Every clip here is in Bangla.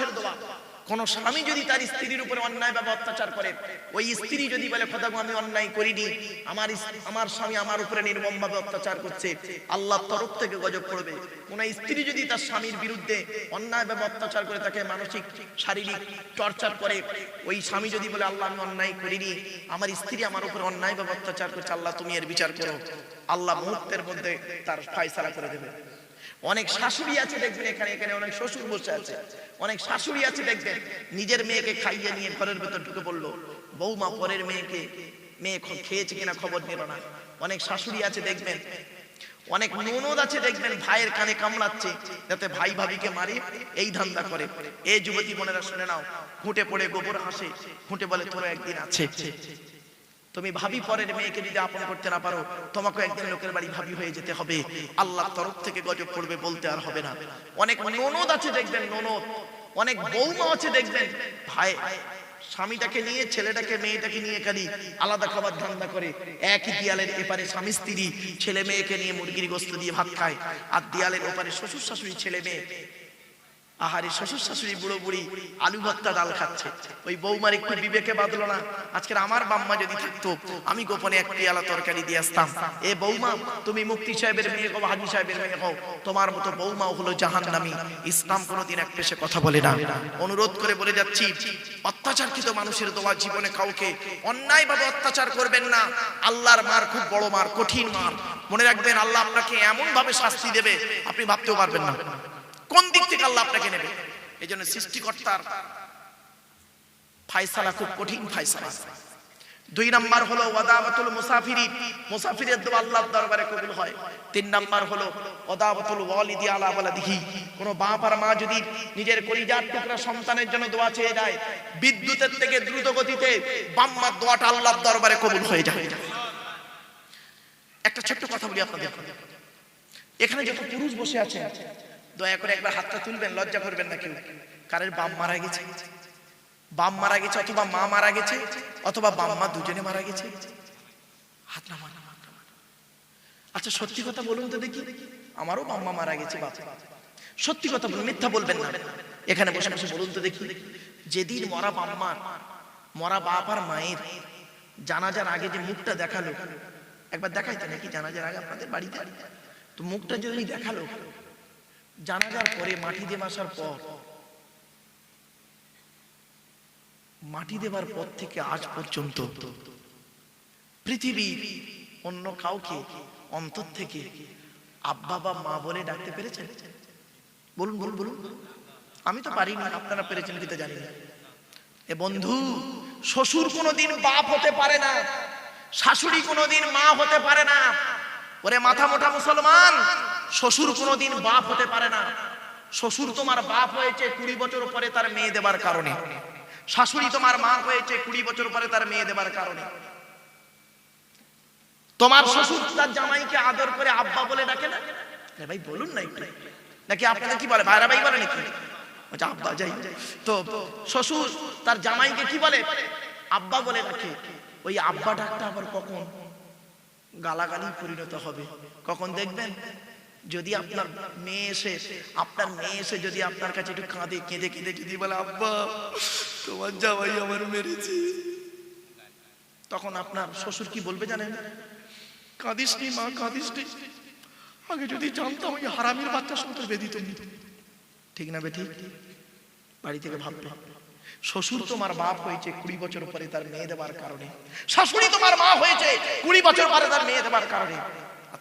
মানুষের দোয়া। কোন স্বামী যদি তার স্ত্রীর উপরে অন্যায় বা অত্যাচার করে, ওই স্ত্রী যদি বলে খোদা আমি অন্যায় করিনি, আমার স্বামী আমার উপরে নির্মমভাবে অত্যাচার করছে, আল্লাহর তরফ থেকে গজব পড়বে। কোন স্ত্রী যদি তার স্বামীর বিরুদ্ধে অন্যায়ভাবে অত্যাচার করে, তাকে মানসিক শারীরিক টর্চার করে, ওই স্বামী যদি বলে আল্লাহ আমি অন্যায় করিনি, আমার স্ত্রী আমার উপরে অন্যায়ভাবে অত্যাচার করছে, আল্লাহ তুমি এর বিচার করো, আল্লাহ মুহূর্তের মধ্যে তার ফায়সালা করে দেবে। অনেক শাশুড়ি আছে দেখবেন, এখানে অনেক শ্বশুর বসে আছে, অনেক শাশুড়ি আছে দেখবেন নিজের মেয়েকে খাইয়ে নিয়ে ঘরের ভেতর ঢুকে পড়লো, বৌমা পরের মেয়ে খেয়েছে কিনা খবর নিল না। অনেক শাশুড়ি আছে দেখবেন, অনেক ননদ আছে দেখবেন ভাইয়ের কানে কামড়াচ্ছে যাতে ভাই ভাবিকে মারে, এই ধান্দা করে। এই যুবতী বোনেরা শুনে নাও, খুঁটে পড়ে গোবর হাসে, খুঁটে বলে তোর একদিন আছে। তুমি ভাবি পরের মেয়েকে যদি আপন করতে না পারো, তোমাকে একদিন লোকের বাড়ি ভাবি হয়ে যেতে হবে, আল্লাহর তরফ থেকে গজব পড়বে, বলতে আর হবে না। অনেক ননদ আছে দেখবেন, ননদ, অনেক বৌমা আছে দেখবেন, ভাই স্বামীটাকে নিয়ে ছেলেটাকে মেয়েটাকে নিয়ে খালি আলাদা খাবার ধান্দা করে। একই দেয়ালের এপারে স্বামী স্ত্রী ছেলে মেয়েকে নিয়ে মুরগির গোশত দিয়ে ভাত খায়, আর দেয়ালের ওপারে শ্বশুর শাশুড়ি ছেলে মেয়ে, আহারে শ্বশুর শাশুড়ি বুড়ো বুড়ি আলু ভর্তা ডাল খাচ্ছে। ওই বৌমার একটু বিবেকে বাঁধলো না, আজকের আমার বাম্মা যদি থাকতো আমি গোপনে এক পেয়ালা তরকারি দিয়ে আসতাম। এ বৌমা, তুমি মুফতি সাহেবের মেয়ে হও, হাজী সাহেবের মেয়ে হও, তোমার মতো বৌমাও হলো জাহান্নামী। ইসলাম কোনোদিন এক পেশে কথা বলে না। অনুরোধ করে বলে যাচ্ছি, অত্যাচারকৃত মানুষের দোয়া, জীবনে কাউকে অন্যায়ভাবে অত্যাচার করবেন না। আল্লাহর মার খুব বড় মার, কঠিন মার। মনে রাখবেন, আল্লাহ আপনাকে এমন ভাবে শাস্তি দেবে আপনি ভাবতেও পারবেন না কোন দিক থেকে আল্লাহ আপনাকে নেবে। এই জন্য সৃষ্টিকর্তার ফায়সালা খুব কঠিন ফায়সালা। 2 নাম্বার হলো ওয়াদাওয়াতুল মুসাফিরিন, মুসাফিরের দোয়া আল্লাহর দরবারে কবুল হয়। 3 নাম্বার হলো ওয়াদাওয়াতুল ওয়ালিদি আলা ওয়ালাদিহি, কোন বাপ আর মা যদি নিজের কলিজার টুকরা সন্তানের জন্য দোয়া চেয়ে যায়, বিদ্যুতের থেকে দ্রুত গতিতে বাম্মার দোয়াটা আল্লাহর দরবারে কবুল হয়ে যায়। একটা ছোট্ট কথা বলি আপনাদের, এখানে যত পুরুষ বসে আছে দয়া করে একবার হাতটা তুলবেন, লজ্জা করবেন না কেউ। কারোর বাপ মারা গেছে, বাপ মারা গেছে, অথবা মা মারা গেছে, অথবা বাম্মা দুজনে মারা গেছে, হাত নামান। আচ্ছা সত্যি কথা বলুন তো দেখি, আমারও বাম্মা মারা গেছে, বাপ। সত্যি কথা বলুন, মিথ্যা বলবেন না। এখানে বসে বসে বলুন তো দেখি, যেদিন মরা বাম্মার, মরা বাপ আর মায়ের জানাজার আগে যে মুখটা দেখালো, একবার দেখাইতে নাকি জানাজার আগে আপনাদের বাড়িতে? তো মুখটা যদি দেখালো, জানাজার পরে মাটি দিয়ে আসার পর, মাটি দেবার পর থেকে আজ পর্যন্ত পৃথিবীর অন্য কাউকে অন্তর থেকে আব্বা বা মা বলে ডাকতে পেরেছেন? বলুন বলুন বলুন। আমি তো পারিনি, আপনারা পেরেছেন কিনা জানি না। এ বন্ধু, শ্বশুর কোনোদিন বাপ হতে পারে না, শাশুড়ি কোনোদিন মা হতে পারে না। ওরে মাথা মোটা মুসলমান, শ্বশুর কোনোদিন বাপ হতে পারে না। শ্বশুর তোমার বাপ হয়েছে 20 বছর পরে তার মেয়ে দেবার কারণে, শাশুড়ি তোমার মা হয়েছে 20 বছর পরে তার মেয়ে দেবার কারণে। তোমার শ্বশুর তার জামাইকে আদর করে আব্বা বলে ডাকে না? ভাই বলুন না একটু, নাকি আপনাদের কি বলে, ভাইরা ভাই বলে নাকি? আব্বা যাই তো, শ্বশুর তার জামাইকে কি বলে? আব্বা বলে ডাকে। ওই আব্বা ডাকটা আবার কখন গালাগালি পরিণত হবে, কখন দেখবেন? যদি আপনার মেয়ে এসে যদি আপনার কাছে একটু কাঁদে, কেঁদে কেঁদে যদি বলে আব্বা তোমার জামাই আমার মেরেছে, তখন আপনার শ্বশুর কি বলবে জানেন? কাঁদিস নি মা, কাঁদিস নি, আগে যদি জানতাম ওই হারামির বাচ্চার সাথে বেঁধিত। ঠিক না বেঠিক? বাড়ি থেকে ভাববে। শ্বশুর তোমার বাপ হয়েছে 20 বছর পরে তার মেয়ে দেবার কারণে, শাশুড়ি তোমার মা হয়েছে 20 বছর পরে তার মেয়ে দেবার কারণে, আর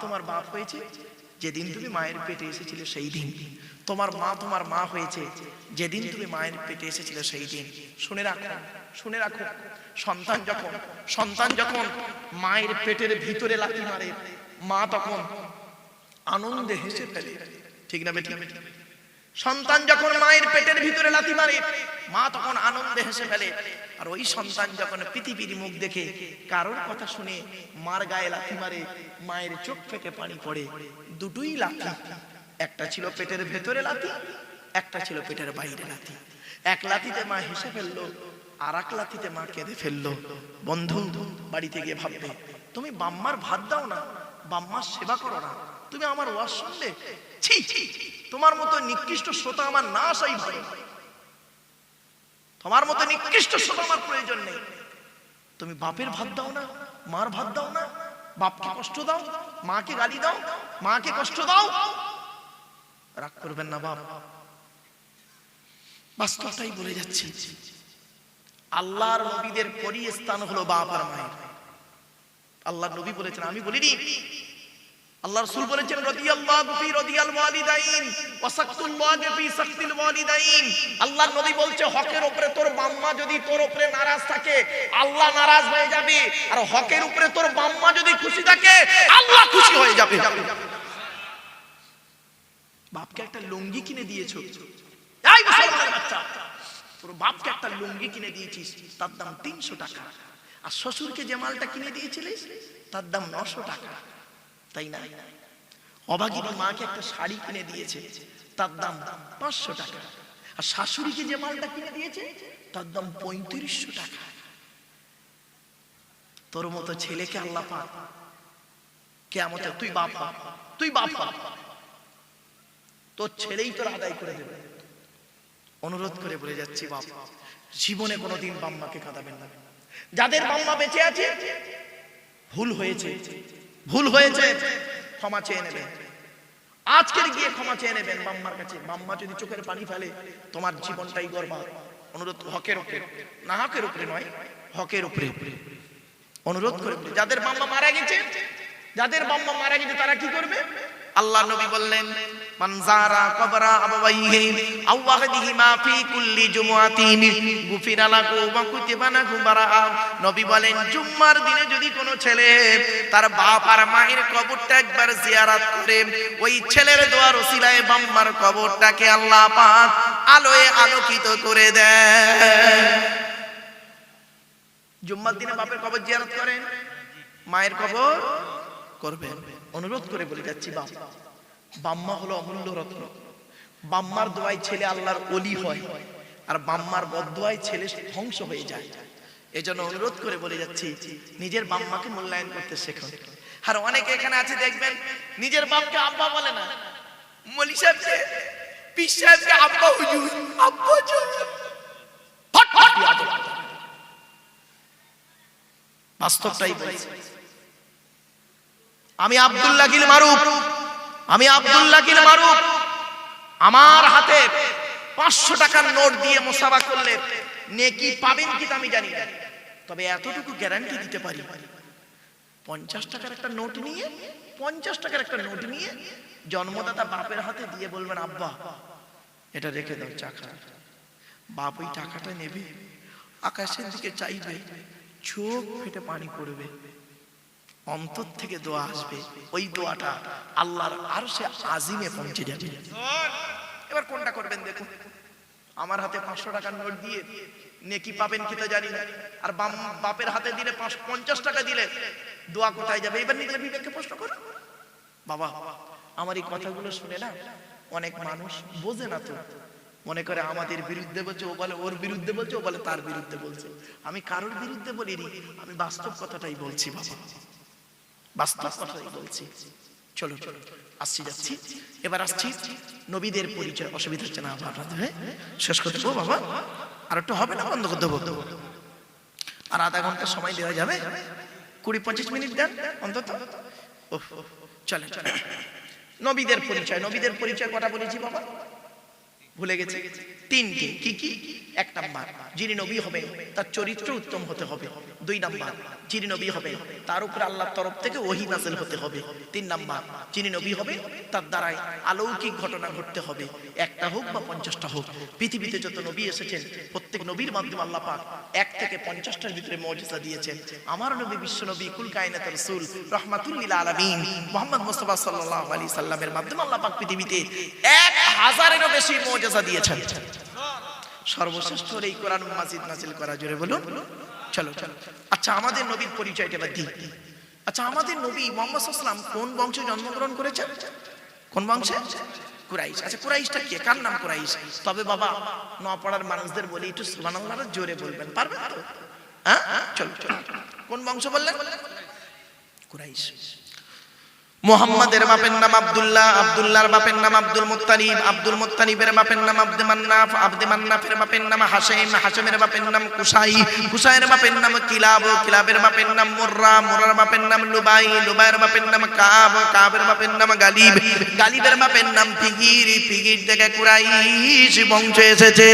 তোমার বাপ হয়েছে যেদিন তুমি মায়ের পেটে এসেছিলে সেই দিন। তোমার মা হয়েছে যেদিন তুমি মায়ের পেটে এসেছিলে সেই দিন। শুনে রাখো, শুনে রাখো, সন্তান যখন মায়ের পেটের ভিতরে লাথি মারে, মা তখন আনন্দে হেসে ফেলে। ঠিক না বেটি? সন্তান যখন মায়ের পেটের ভিতরে লাথি মারে, মা তখন আনন্দে হেসে ফেলে। আর ওই সন্তান যখন পৃথিবীর মুখ দেখে কারোর কথা শুনে মার গায়ে লাথি মারে, মায়ের চোখ থেকে পানি পড়ে। দুটোই লাথি, একটা ছিল পেটের ভেতরে লাথি, একটা ছিল পেটের বাইরে লাথি। এক লাথিতে মা হেসে ফেললো, আর এক লাথিতে মা কেঁদে ফেললো। বন্ধু, বাড়িতে গিয়ে ভাববে, তুমি বাম্মার ভাত দাও না, বাম্মার সেবা করো না, তুমি আমার ওয়াজ শুনলে, ছি, তোমার মতো নিকৃষ্ট শ্রোতা আমার না আসাই ভালো, তোমার মতো নিকৃষ্ট শ্রোতা আমার প্রয়োজন নেই। তুমি বাপের ভাত দাও না, মার ভাত দাও না, বাপকে কষ্ট দাও, মাকে গালি দাও, মাকে কষ্ট দাও, রাগ করবেন না বাপ, বাস্তবটাই বলে যাচ্ছি। আল্লাহর নবীদের পরই স্থান হলো বাপ আর মায়ের। আল্লাহর নবী বলেছেন, আমি বলিনি, আল্লাহ রাসূল বলেছেন রাদিয়াল্লাহু ফি রাদিয়াল ওয়ালিদাইন ওয়া সাকতুল্লাহি ফি সাকতিল ওয়ালিদাইন। আল্লাহর নবী বলছে হকের উপরে তোর বাম্মা যদি তোর উপরে নারাজ থাকে আল্লাহ নারাজ হয়ে যাবে, আর হকের উপরে তোর বাম্মা যদি খুশি থাকে আল্লাহ খুশি হয়ে যাবে। বাপকে একটা লুঙ্গি কিনে দিয়েছো, এই মুসলমানের বাচ্চা, তোর বাপকে একটা লুঙ্গি কিনে দিয়েছিস, তার দাম 300 টাকা, আর শ্বশুরকে যে মালটা কিনে দিয়েছিলিস তার দাম 900 টাকা, তাই না? অভাগিনী মাকে একটা শাড়ি কিনে দিয়েছে, তার দাম 500 টাকা, আর শাশুড়িকে যে মালটা কিনে দিয়েছে তার দাম 3500 টাকা। তোর মতো ছেলেকে আল্লাহ পাক কিয়ামতে, তুই বাপ, তুই বাপ, তোর ছেলেই তোর আদায় করে দেবে। অনুরোধ করে বলে যাচ্ছি বাপ, জীবনে কোনোদিন বাম্মাকে কাঁদাবেন না। যাদের বাম্মা বেঁচে আছে, ভুল হয়েছে, ভুল হয়েছে, ক্ষমা চেয়ে নেবেন, আজকের গিয়ে ক্ষমা চেয়ে নেবেন বাম্মার কাছে। বাম্মা যদি চোখের পানি ফেলে তোমার জীবনটাই বরবাদ। অনুরোধ, হকের উপরে না, হকের উপরে নয়, হকের উপরে অনুরোধ করে। যাদের বাম্মা মারা গেছে, যাদের বাম্মা মারা গেছে তারা কি করবে? আল্লাহ নবী বললেন মান যারা কবরা আবাওয়াইহি আও ওয়াহদিহিমা ফি কুল্লি জুমআতিন গুফিরা লাহু ওয়া কুতিবা লাহু বারাআ। নবী বলেন জুম্মার দিনে যদি কোনো ছেলে তার বাপ আর মায়ের কবরটা একবার জিয়ারত করে, ওই ছেলের দোয়ার ওসিলায় বাম্মার কবরটাকে আল্লাহ পাক আলোয় আলোকিত করে দেয়। জুম্মার দিনে বাপের কবর জিয়ারত করেন, মায়ের কবর করবেন। অনুরোধ করে বলে যাচ্ছি বাপ, বাম্মা হলো অমূল্য রত্ন। বাম্মার দোয়ায় ছেলে আল্লাহর ওলি হয়, আর বাম্মার বদদোয়ায় ছেলে ধ্বংস হয়ে যায়। এজন্য অনুরোধ করে বলে যাচ্ছি নিজের বাম্মাকে মূল্যায়ন করতে শেখুন। আর অনেকে এখানে আছে দেখবেন নিজের বাপকে আব্বা বলে না, মলি সাহেবকে, পীর সাহেবকে আব্বা হুজুর, আব্বা হুজুর। বাস্তবটাই বলছি। আমি আব্দুল্লাহ গিল মারুফ, আমি আব্দুল্লাহ গিল মারুফ, আমার হাতে 500 টাকার নোট দিয়ে মুসাফা করলে নেকি পাবেন কিনা আমি জানি না, তবে এতটুকু গ্যারান্টি দিতে পারি 50 টাকার একটা নোট নিয়ে, 50 টাকার একটা নোট নিয়ে জন্মদাতা বাপের হাতে দিয়ে বলবেন আব্বা এটা রেখে দাও চা খা। বাপ ওই টাকাটা নেবে, আকাশের দিকে চাইবে, চোখ ফেটে পানি পড়বে, অন্তর থেকে দোয়া আসবে, ওই দোয়াটা আল্লাহর আরশে আজিমে পৌঁছে যাবে। এবার কোনটা করবেন দেখুন। আমার হাতে 500 টাকার নোট দিয়ে নেকি পাবেন কিনা জানি না, আর বাপের হাতে দিলে 50 টাকা দিলে দোয়া কোথায় যাবে? এবার নিজের বিবেককে প্রশ্ন করুন। বাবা আমার এই কথাগুলো শুনে না অনেক মানুষ বোঝে না, তো মনে করে আমাদের বিরুদ্ধে বলছে, ও বলে ওর বিরুদ্ধে বলছে, ও বলে তার বিরুদ্ধে বলছে। আমি কারোর বিরুদ্ধে বলিনি, আমি বাস্তব কথাটাই বলছি বাবা, বাস্তব কথাই বলছি। চলো চলো আসছি যাচ্ছি, এবার আসছি নবীদের পরিচয়। অসুবিধা হচ্ছে না আপনাদের? শেষ করতে দেবো বাবা, আর একটু হবে না, বন্ধ করে দেবো, আর আধা ঘন্টা সময় দেওয়া যাবে, 20-25 মিনিট দেন অন্তত। চলে চলে নবীদের পরিচয়। নবীদের পরিচয় কটা বলেছি বাবা? ভুলে গেছে? 3টি। কি কি? 1 নাম্বার, যিনি নবী হবেন তার চরিত্র উত্তম হতে হবে। 2 নাম্বার, যিনি নবী হবেন তার উপর আল্লাহর তরফ থেকে ওহী নাযিল হতে হবে। 3 নাম্বার, যিনি নবী হবেন তার দ্বারাই অলৌকিক ঘটনা ঘটতে হবে, 1টা হোক বা 50টা হোক। পৃথিবীতে যত নবী এসেছেন প্রত্যেক নবীর মাধ্যমে আল্লাহ পাক 1 থেকে 50টার ভিতরে মুজিজা দিয়েছেন। আমার নবী বিশ্ব নবী কুল কায়নাতের রাসূল রাহমাতুল লিল আলামিন মুহাম্মদ মুস্তাফা সাল্লাল্লাহু আলাইহি সাল্লামের মাধ্যমে আল্লাহ পাক পৃথিবীতে 1000-এরও বেশি মুজিজা দিয়েছেন। সর্বশ্রেষ্ঠ এই কোরআন মাজিদ নাযিল করা, জোরে বলুন চলো চলো। আচ্ছা আমাদের নবীর পরিচয়টা এবার দিই। আচ্ছা আমাদের নবী মুহাম্মদ সাল্লাল্লাহু আলাইহি ওয়াসাল্লাম কোন বংশে জন্মগ্রহণ করেছেন? কোন বংশে? কুরাইশ। আচ্ছা কুরাইশটা কে? কার নাম কুরাইশ? তবে বাবা নপাড়ার মানুষদের বলি একটু সুবহানাল্লাহ জোরে বলবেন, পারবেন তো? হ্যাঁ চলো চলো। কোন বংশ বললেন? কুরাইশ। মুহাম্মাদের বাপের নাম আব্দুল্লাহ, আব্দুল্লাহর বাপের নাম আব্দুল মুত্তালিব, আব্দুল মুত্তালিবের বাপের নাম আব্দে মান্নাফ, আব্দে মান্নাফের বাপের নাম হাশিম, হাশিমের বাপের নাম কুসাই, কুসাইয়ের বাপের নাম কিলাব, কিলাবের বাপের নাম মুররা, মুররার বাপের নাম লুবাই, লুবাইয়ের বাপের নাম কাব, কাবের বাপের নাম গালিব, গালিবের বাপের নাম ফিগির, ফিগির থেকে কুরাইশ বংশ এসেছে।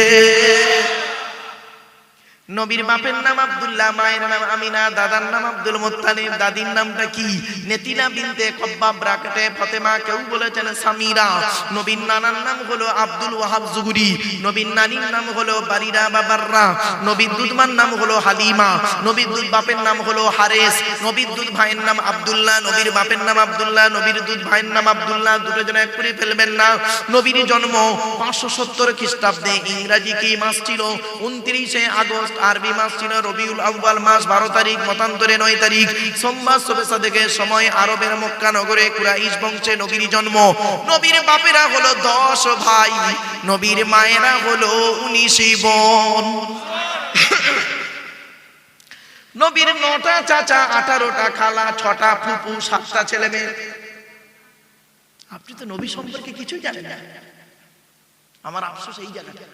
নবীর বাপের নাম আব্দুল্লাহ, মায়ের নাম আমিনা, দাদার নাম আব্দুল মুত্তালিব, দাদির নামটা কি? নেতিনা বিনতে খব্বাব ব্রাকেটে ফাতেমা, কেউ বলেছেন সামিরা। নবীর নানার নাম হলো আব্দুল ওয়াহাব জুহরি, নবীর নানির নাম হলো বারিরা বা বাররা, নবীর দুধমার নাম হলো হালিমা, নবীর দুধ বাপের নাম হলো হারেস, নবীর দুধ ভাইয়ের নাম আব্দুল্লাহ, নবীর বাপের নাম আব্দুল্লাহ, নবীর দুধ ভাইয়ের নাম আব্দুল্লাহ, দুটো জন এক করে ফেলবেন না। নবীর জন্ম 570 খ্রিস্টাব্দে, ইংরেজি কি মাস ছিল? 29শে আগস্ট, আরবি মাস ছিল রবিউল আউয়াল মাস 12 তারিখ, মতান্তরে 9 তারিখ, সোমবার শবে সাদেকের সময় আরবের মক্কা নগরে কুরাইশ বংশে নবীর জন্ম। নবীর বাপেরা হলো 10 ভাই, নবীর মায়েরা হলো 19 বোন। নবীর 9টা চাচা, 18টা খালা, 6টা ফুপু, 7টা ছেলে মেয়ে। আপনি তো নবী সম্পর্কে কিছুই জানেন না। আমার আফসোস এই জায়গাটা,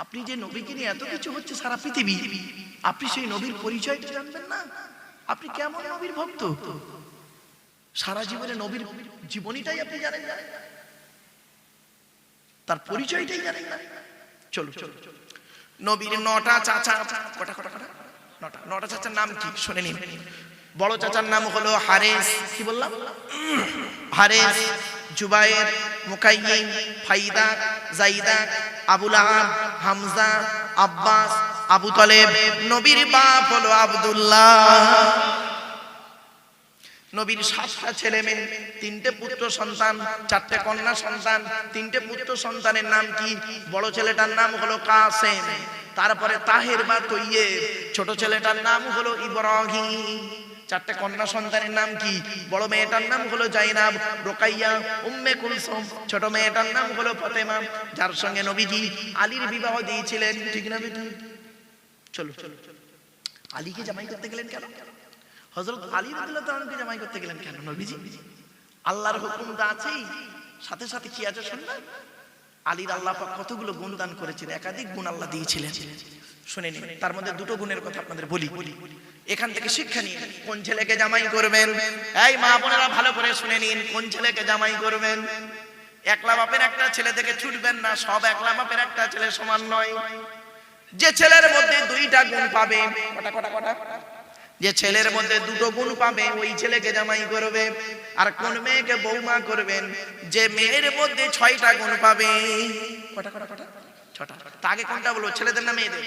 আপনি যে নবীকে নিয়ে এত কিছু হচ্ছে সারা পৃথিবী, আপনি সেই নবীর পরিচয়টা জানবেন না। আপনি কেমন নবীর ভক্ত? সারা জীবনে নবীর জীবনীটাই আপনি জানেন না, তার পরিচয়টাই জানেন না। চলো চলো, নবীর 9টা চাচা, কটা কটা কটা 9টা চাচার নাম কি শুনে নিন। বড় চাচার নাম হলো হারেস, কি বললাম? হারেস, জুবায়ের, মুকাইয়িম, ফাইদা, জাইদা, আবুল আহাব, হামজা, আব্বাস, আবু তালেব। নবীর বাপ হলো আব্দুল্লাহ। নবীর 7টা ছেলে মেয়ে, 3টে পুত্র সন্তান, 4টে কন্যা সন্তান। 3টে পুত্র সন্তানের নাম কি? বড় ছেলেটার নাম হলো কাসেম, তারপরে তাহের বা তৈয়েব, ছোট ছেলেটার নাম হলো ইব্রাহিম। 4টে কন্যা সন্তানের নাম কি? বড় মেয়েটার নাম হলো জাইনাব, রোকাইয়া, উম্মে কুলসুম। ছোট মেয়েটার নাম হলো ফাতেমা, যার সঙ্গে নবীজি আলীর বিবাহ দিয়েছিলেন, ঠিক না বেটি? চলো চলো, আলীকে জামাই করতে গেলেন কেন? হযরত আলী রাদিয়াল্লাহু তাআলা আনহুকে জামাই করতে গেলেন কেন নবীজি? আল্লাহর হুকুম তো আছেই, সাথে সাথে কি আছে শুনবেন। আলীর আল্লাহ পাক কতগুলো গুণ দান করেছেন, একাধিক গুণ আল্লাহ দিয়েছিলেন, শুনে নিন। তার মধ্যে 2টো গুণের কথা আপনাদের বলি, এখান থেকে শিক্ষা নিন। কোন ছেলেকে জামাই করবেন? এই মা বোনেরা ভালো করে শুনে নিন, কোন ছেলেকে জামাই করবেন? একলা বাপের একটা ছেলে থেকে ছুটবেন না, সব একলা বাপের একটা ছেলে সমান নয়। যে ছেলের মধ্যে 2টা গুণ পাবে, কটা কটা কটা, যে ছেলের মধ্যে 2টো গুণ পাবে ওই ছেলেকে জামাই করবে। আর কোন মেয়েকে বৌমা করবেন? যে মেয়ের মধ্যে 6টা গুণ পাবে, কটা কটা কটা, 6টা। তা আগে কোনটা বলবো, ছেলেদের না মেয়েদের?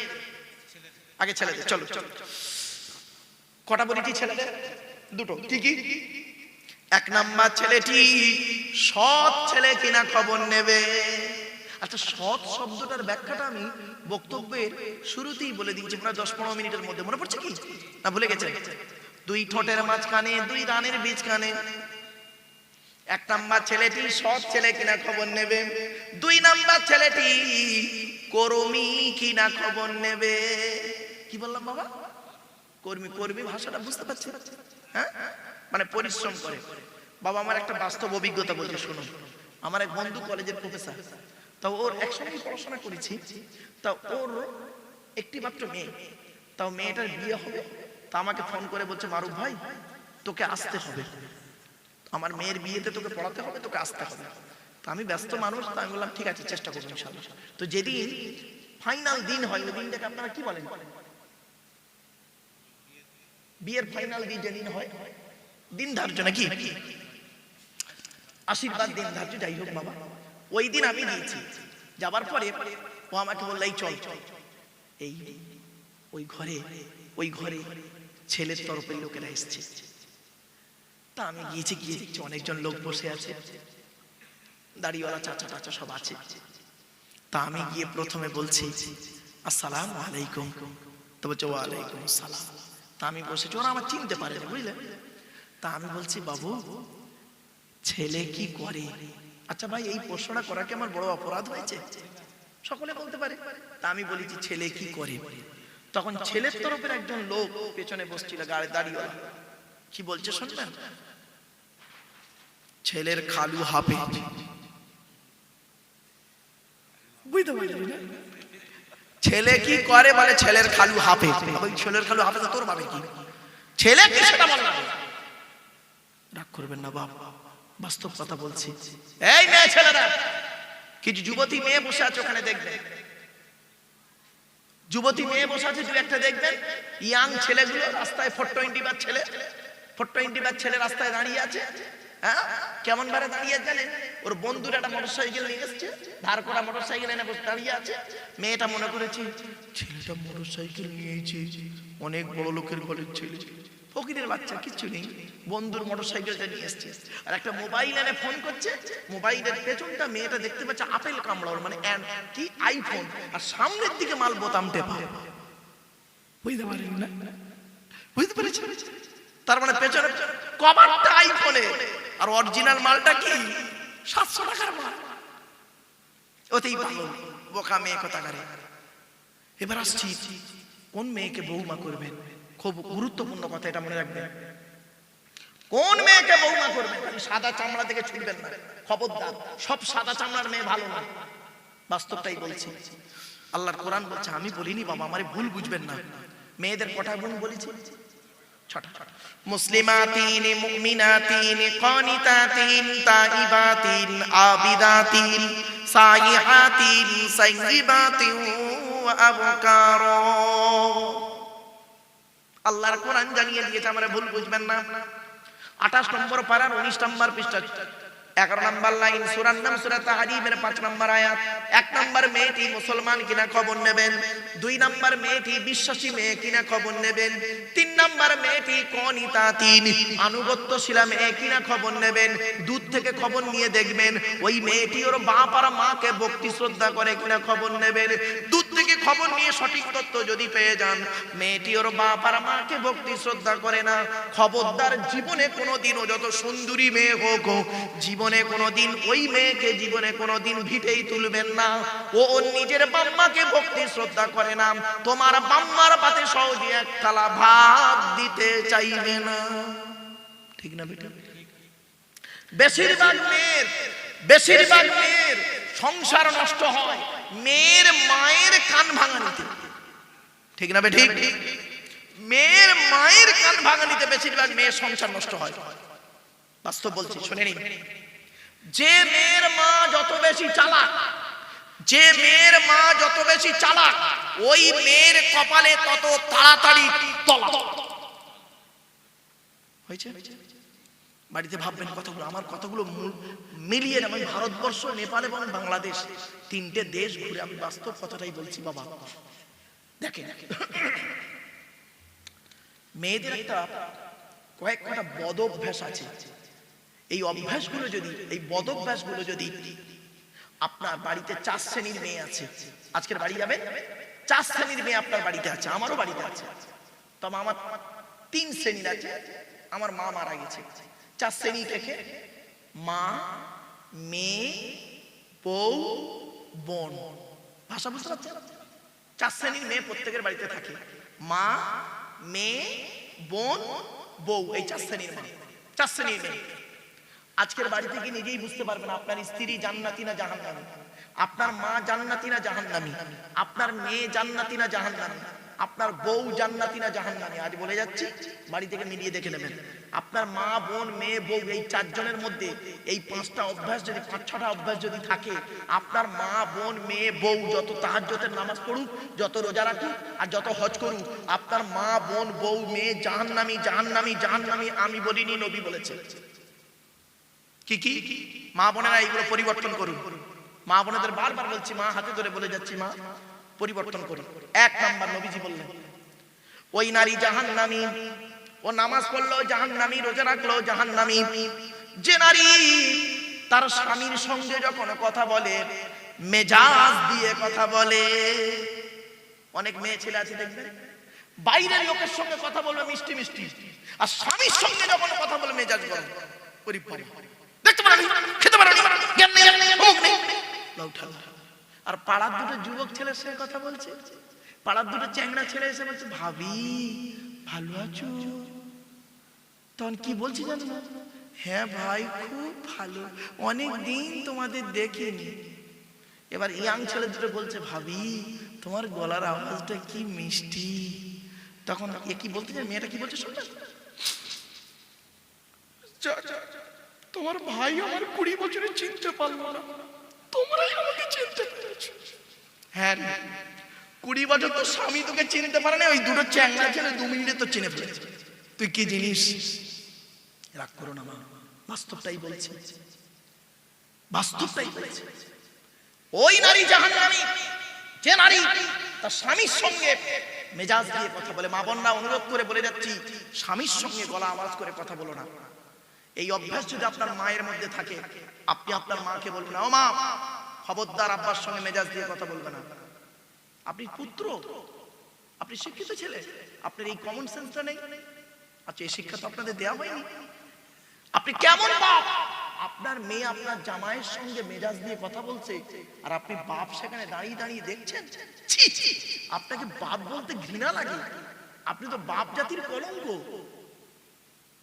আগে ছেলেদের, চলো চলো। কটা বলেছি ছেলেদের? 2টো। কি কি? 1 নাম্বার ছেলেটি সৎ ছেলে কিনা খবর নেবে। আচ্ছা, সৎ শব্দটার ব্যাখ্যাটা আমি বক্তব্যের শুরুতেই বলে দিয়েছি, প্রায় 10-15 মিনিটের মধ্যে। মনে পড়ছে কি না ভুলে গেছেন? 2 ঠোঁটের মাঝখানে, 2 দানের বীজখানে। 1 নাম্বার ছেলেটি সৎ ছেলে কিনা খবর নেবে। 2 নাম্বার ছেলেটি কর্মী কিনা খবর নেবে। কি বললাম বাবা? কর্মী। কর্মী ভাষাটা বুঝতে পারছেন? হ্যাঁ, মানে পরিশ্রম করে। বাবা, আমার একটা বাস্তব অভিজ্ঞতা বলছি শুনুন। আমার এক বন্ধু কলেজের প্রফেসর, তাও ওর একসঙ্গে পড়াশোনা করেছি, তা ওর একটি মাত্র মেয়ে, তাও মেয়েটার বিয়ে হবে। তা আমাকে ফোন করে বলছে, মারুফ ভাই তোকে আসতে হবে, আমার মেয়ের বিয়েতে তোকে পড়াতে হবে, তোকে আসতে হবে। তা আমি ব্যস্ত মানুষ, তা আমি বললাম ঠিক আছে, চেষ্টা করবো ইনশাআল্লাহ। তো যেদিন ফাইনাল দিন হয়, ওই দিনটাকে আপনারা কি বলেন? বিয়ের ফাইনাল দিন যেদিন হয়, দিন ধার্য নাকি আশীর্বাদ দিন ধার্য, যাই হোক বাবা, ওই দিন আমি দিয়েছি। যাবার পরে ও আমাকে বলল, এই চল এই ওই ঘরে ছেলের তরফের লোকেরা এসছে। তা আমি গিয়েছি, গিয়ে দেখছি অনেকজন লোক বসে আছে, দাড়িওয়ালা চাচা টাচা সব আছে। তা আমি গিয়ে প্রথমে বলছি আসসালামু আলাইকুম, তো বলছে ওয়ালাইকুম আসসালাম। তা আমি বসেছি, ওরা আমার চিনতে পারে না, বুঝলে। তা আমি বলছি, বাবু ছেলে কি করে? আচ্ছা ভাই, এই প্রশ্নটা করা কি আমার বড় অপরাধ হয়েছে? সকলে বলতে পারে। তা আমি বলেছি ছেলে কি করে। তখন ছেলের তরফের একজন লোক পেছনে বসছিল, গাড়ি দাঁড়িয়ে, কি বলছে শুনবেন? ছেলের খালু হাফেজ, বুঝতে পারলি না? ছেলে কি করে বলে ছেলের খালু হাফেজ। ওই ছেলের খালু হাফেজ তোর ভাবে কি ছেলে কি সেটা বল না, রাগ করবেন না বাবা, বাস্তব কথা বলছি। এই মেয়ে ছেলেরা, কিছু যুবতী মেয়ে বসে আছে ওখানে দেখবেন, যুবতী মেয়ে বসে আছে দু একটা দেখবেন, ইয়াং ছেলেগুলো রাস্তায় 420 বার ছেলে, 420 বার ছেলে রাস্তায় দাঁড়িয়ে আছে। হ্যাঁ, কেমন ভাবে দাঁড়িয়ে জানেন? ওর বন্ধুর একটা মোটরসাইকেল নিয়ে এসছে, ধার করা মোটরসাইকেল এনে বসে দাঁড়িয়ে আছে। মেয়েটা মনে করেছে ছেলেটা মোটরসাইকেল নিয়েছে, অনেক বড় লোকের ঘরের ছেলে, ফকিরের বাচ্চা, কিচ্ছু নেই, বন্ধুর মোটরসাইকেলটা নিয়ে এসছে। আর একটা মোবাইল এনে ফোন করছে, মোবাইলের পেছনটা মেয়েটা দেখতে পাচ্ছে আপেল কামড়ার, মানে কি আইফোন, আর সামনের দিকে মাল বোতাম টেপা। বুঝতে পারেন না? বুঝতে পেরেছেন? তার মানে পেছনে কভারটা আইফোনে আর অরিজিনাল মালটা কি 700 টাকার মাল। ওতেই পাগল বোকা মেয়ে কোথাকারে। এবার আসছি, কোন মেয়েকে বৌমা করবেন, খুব গুরুত্বপূর্ণ কথা, এটা মনে রাখবেন। কোন মেয়েকে বৌমা করবেন, সাদা চামড়া থেকে ছুটবেন না, খবরদার। সব সাদা চামড়ার মেয়ে ভালো না, বাস্তবটাই বলছি। আল্লাহর কোরআন বলছে, আমি বলিনি বাবা, আমারে ভুল বুঝবেন না, মেয়েদের কটা গুণ বলেছি? ছটা। মুসলিমাতিন, মুমিনাতিন, কানিতাতিন, তাইবাতিন, আবিদাতিন, সাইহাতিন, সাইয়িবাতিন ওয়া আবকার। আল্লাহর কোরআন জানিয়ে দিয়েছে, আমরা ভুল বুঝবেন না। 28 নম্বর পারার 19 নম্বর পৃষ্ঠা, 11 নম্বর লাইন, সূরার নাম সূরা তাহরিমের 5 নম্বর আয়াত। 1 নম্বর মেয়েটি মুসলমান কিনা খবর নেবেন, 2 নম্বর মেয়েটি বিশ্বাসী মেয়ে কিনা খবর নেবেন, 3 নম্বর মেয়েটি কনিতাতিন, আনুগত্যশীলা মেয়ে কিনা খবর নেবেন। দূর থেকে খবর নিয়ে দেখবেন ওই মেয়েটি ওর বাপ আর মাকে ভক্তি শ্রদ্ধা করে কিনা খবর নেবেন। দূর থেকে খবর নিয়ে সঠিক তথ্য যদি পেয়ে যান মেয়েটি ওর বাপ আর মাকে ভক্তি শ্রদ্ধা করে না, খবরদার জীবনে কোনোদিনও, যত সুন্দরী মেয়ে হোক, জীবনে কোনোদিন ওই মেয়েকে জীবনে কোনোদিন ভিটেই তুলবেন না। ও ওর নিজের বাম্মাকে ভক্তি শ্রদ্ধা করে না, তোমার বাম্মার পাতে সহজে এক থালা ভাত দিতে চাইবে না। ঠিক না বেটা? বেশিরভাগ মেয়ের সংসার নষ্ট হয় মেয়ের মায়ের কান ভাঙানিতে। ঠিক না বেঠিক? মেয়ের মায়ের কান ভাঙানিতে বেশিরভাগ মেয়ের সংসার নষ্ট হয়, বাস্তব বলছি, শুনে নিন। যে মেয়ের মা যত বেশি চালাক, যে মেয়ের মা যত বেশি চালাক, ওই মেয়ের কপালে তত তাড়াতাড়ি তলা। হয়েছে? বাড়িতে ভাববেন কথাগুলো, আমার কথাগুলো মিলিয়ে, আমি ভারতবর্ষ, নেপাল এবং বাংলাদেশ 3টে দেশ ঘুরে আমি বাস্তব কথাটাই বলছি বাবা। দেখেন, মেয়েদের একটা কয়েকটা বদ অভ্যাস আছে। এই অভ্যাসগুলো যদি, এই বদ অভ্যাসগুলো যদি আপনার বাড়িতে 4 শ্রেণীর মেয়ে আছে, আজকের বাড়ি যাবেন, 4 শ্রেণীর মেয়ে আপনার বাড়িতে আছে, আমারও বাড়িতে আছে। তবে আমার 3 শ্রেণীর আছে, আমার মা মারা গেছে। 4 শ্রেণী থেকে মা, মেয়ে, বউ, বোন। ভাষা বুঝতে পারছেন? 4 শ্রেণীর মেয়ে প্রত্যেকের বাড়িতে থাকে, মা, মেয়ে, বোন, বউ, এই 4 শ্রেণীর মেয়ে। 4 শ্রেণীর মেয়ে আজকের বাড়ি থেকে নিজেই বুঝতে পারবেন আপনার স্ত্রী জান্নাতি না জাহান্নামী, আপনার মা জান্নাতি না জাহান্নামী, আপনার মেয়ে জান্নাতি না জাহান্নামী, আপনার বউ জান্নাতি না জাহান্নামী। আজ বলে যাচ্ছি, বাড়ি থেকে মিলিয়ে দেখে নেবেন। আপনার মা, বোন, মেয়ে, বউ, এই 4 জনের মধ্যে এই 5টা অভ্যাস যদি, 5-6টা অভ্যাস যদি থাকে, আপনার মা, বোন, মেয়ে, বউ যত তাহাজ্জুদের নামাজ পড়ুক, যত রোজা রাখুক আর যত হজ করুক, আপনার মা, বোন, বউ, মেয়ে জাহান্নামী, জাহান্নামী, জাহান্নামী। আমি বলিনি, নবী বলেছে। কি কি মা বোনেরা এইগুলো পরিবর্তন করুন। মা বোনেদের বারবার বলছি, মা হাতে ধরে বলে যাচ্ছি, মা পরিবর্তন করুন। 1 নাম্বার নবীজি বললেন, ওই নারী জাহান্নামী, ও নামাজ পড়লো জাহান্নামী, রোজা রাখলো জাহান্নামী। যে নারী তার স্বামীর সঙ্গে যখন কথা বলে মেজাজ দিয়ে কথা বলে, অনেক মেয়ে ছেলে আছে দেখবেন বাইরের লোকের সঙ্গে কথা বলবে মিষ্টি মিষ্টি, আর স্বামীর সঙ্গে যখন কথা বলে মেজাজ গরম। দেখতে পারেন, খেতে পারেন, জ্ঞান নেই, মুখ নেই। আর পাড়ার দুটো যুবক ছেলের সঙ্গে কথা বলছে, পাড়ার দুটো চ্যাংড়া ছেলে এসে বলছে, ভাবি ভালো আছো? তখন কি বলছি জানো? হ্যাঁ ভাই খুব ভালো, অনেক দিন তোমাদের দেখিনি। এবার ইয়াং ছেলে দুটো বলছে, ভাবি তোমার গলার আওয়াজটা কি মিষ্টি। তখন এ কি বলতে চায়, মেয়েটা কি বলছে শুনবে, তোমার ভাই আমার 20 বছরে চিনতে পারলো না, তোমরাই আমাকে চিনতে পেরেছো। হ্যাঁ 20 বছর তো স্বামী তোকে চিনতে পারে না, ওই দুটো চ্যাংড়া ছেলে 2 মিনিটে তো চিনে ফেলেছে। তুই কি জিনিস? রাগ করো না মা, বাস্তবটাই বলছে, বাস্তবটাই বলছে। ওই নারী জাহান্নামী যে নারী তার স্বামীর সঙ্গে মেজাজ দিয়ে কথা বলে। মা বোনরা অনুরোধ করে বলে যাচ্ছি, স্বামীর সঙ্গে গলা আওয়াজ করে কথা বলো না। এই অভ্যাস যদি আপনার মায়ের মধ্যে থাকে, আপনি আপনার মাকে বলবেন, ও মা খবরদার আব্বার সঙ্গে মেজাজ দিয়ে কথা বলবে না। আপনি পুত্র, আপনি শিক্ষিত ছেলে, আপনার এই কমন সেন্সটা নেই। আচ্ছা এই শিক্ষা তো আপনাদের দেওয়া হয়নি। আপনি কেমন বাপ, আপনার মেয়ে আপনার জামাইয়ের সঙ্গে মেজাজ দিয়ে কথা বলছে আর আপনি বাপ সেখানে দাঁড়িয়ে দাঁড়িয়ে দেখছেন। ছি ছি, আপনাকে বাপ বলতে ঘৃণা লাগে, আপনি তো বাপ জাতির কলঙ্ক।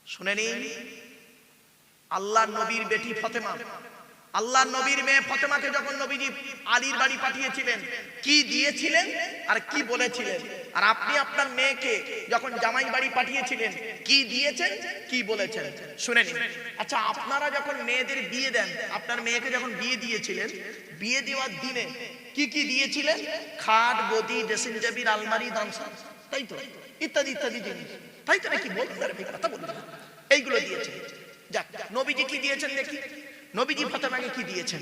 শুনে নিন, আল্লাহর নবীর বেটি ফাতেমা, আল্লাহর নবীর মেয়ে ফাতেমাকে যখন নবীজি আলীর বাড়ি পাঠিয়েছিলেন, কি দিয়েছিলেন আর কি বলেছিলেন? আর আপনি আপনার মেয়েকে যখন জামাই বাড়ি পাঠিয়েছিলেন, কি দিয়েছেন কি বলেছেন? শুনে নিন। আচ্ছা আপনারা যখন মেয়েদের বিয়ে দেন, আপনার মেয়েকে যখন বিয়ে দিয়েছিলেন, বিয়ে দেওয়ার দিনে কি কি দিয়েছিলেন? খাট, গদি, ড্রেসিং টেবিল, আলমারি, দামসা, তাই তো, ইত্যাদি ইত্যাদি জিনিস, তাই তো নাকি? বলুন কথা বলুন, এইগুলো দিয়েছেন। যাক, নবীজি কি দিয়েছেন দেখি। নবীজি ফাতেমাকে কি দিয়েছেন?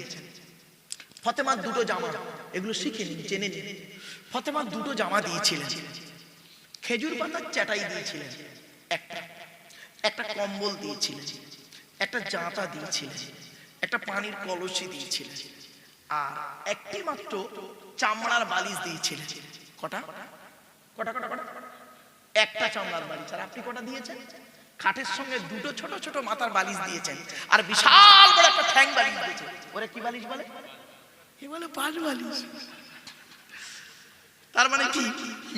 ফাতেমার দুটো জামা, এগুলো শিখে নিন, জেনে নিন। ফাতেমার দুটো জামা দিয়েছিলেন, খেজুর পাতার চাটাই দিয়েছিলেন, একটা কম্বল দিয়েছিলেন, একটা জাঁতা দিয়েছিলেন, একটা পানির কলসি দিয়েছিলেন, আর একটি মাত্র চামড়ার বালিশ দিয়েছিলেন। কটা কটা কটা কটা? একটা চামড়ার বালিশ। আর আপনি কটা দিয়েছেন? খাটের সঙ্গে দুটো ছোট ছোট মাথার বালিশ দিয়েছেন, আর বিশাল বড় একটা ঠ্যাং বালিশ দিয়েছেন। ওরে কি বালিশ বলে? কি বলে? পাঁচ বালিশ। তার মানে কি,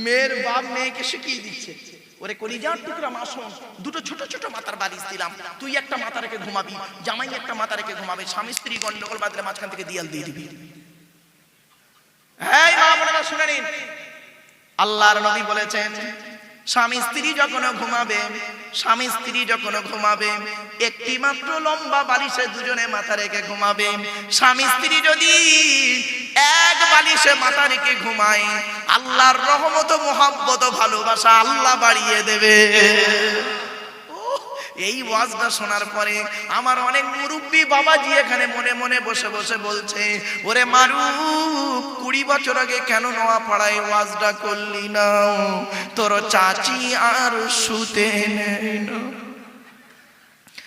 মেয়ের বাপ মেয়েকে শিখিয়ে দিচ্ছে, ওরে কলিজার টুকরা মা শোন, দুটো ছোট ছোট মাথার বালিশ দিলাম, তুই একটা মাথা রেখে ঘুমাবি, জামাই একটা মাথা রেখে ঘুমাবে, স্বামী স্ত্রী গন্ডগোল বাঁধলে মাঝখান থেকে দিয়াল দিয়ে দিবি। এই মা বোনেরা শুনে নিন, আল্লাহর নবী বলেছেন, স্বামী স্ত্রী যখন ঘুমাবে, স্বামী স্ত্রী যখন ঘুমাবে, একটি মাত্র লম্বা বালিশে দুজনে মাথা রেখে ঘুমাবে। স্বামী স্ত্রী যদি এক বালিশে মাথা রেখে ঘুমায়, আল্লাহর রহমত, মোহাব্বত, ভালোবাসা আল্লাহ বাড়িয়ে দেবে। এই ওয়াজটা শোনার পরে আমার অনেক মুরব্বী বাবাজি এখানে মনে মনে বসে বসে বলছে, ওরে মারুফ, 20 বছর আগে কেন নোয়াপাড়ায় ওয়াজটা করলি না? তোর চাচি আর শুতে নেই না।